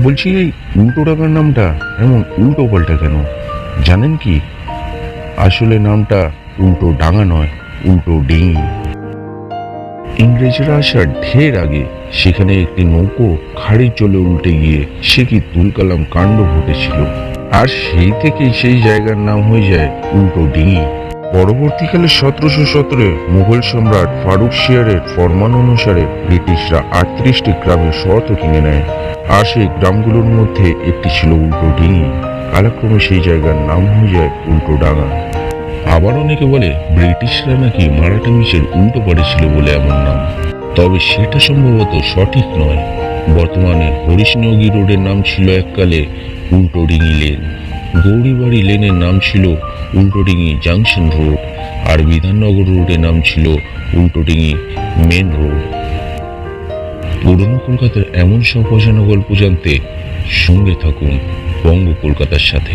বলছি এই উল্টো ডাঙার নামটা এমন উল্টো পাল্টা কেন জানেন কি? আসলে নামটা উল্টো ডাঙা নয়, উল্টো ডিঙি। ইংরেজরা আসার ঢের আগে সেখানে একটি নৌকো খাড়ির জলে উল্টে গিয়ে সে কি তুলকালাম কাণ্ড ঘটেছিল, আর সেই থেকেই সেই জায়গার নাম হয়ে যায় উল্টো ডিঙি। পরবর্তীকালে 1717 মুঘল সম্রাট ফারুক শিয়ারের ফরমান অনুসারে ব্রিটিশরা 38টি গ্রামের শর্ত কিনে নেয়, আর সেই গ্রামগুলোর মধ্যে একটি ছিল উল্টো ডিঙি। কালক্রমে সেই জায়গার নাম হয়ে যায় উল্টো ডাঙা। আবার অনেকে বলে ব্রিটিশরা নাকি মারাঠা মিচের উল্টো পারে ছিল বলে এমন নাম, তবে সেটা সম্ভবত সঠিক নয়। বর্তমানে হরিশনগী রোডের নাম ছিল এককালে উল্টো ডিঙি লেন, গৌরীবাড়ি লেনের নাম ছিল উল্টো ডিঙি জাংশন রোড, আর বিধাননগর রোডের নাম ছিল উল্টো ডিঙি মেন রোড। পুরনো কলকাতার এমন সব অজানা গল্প জানতে সঙ্গে থাকুন বঙ্গ কলকাতার সাথে।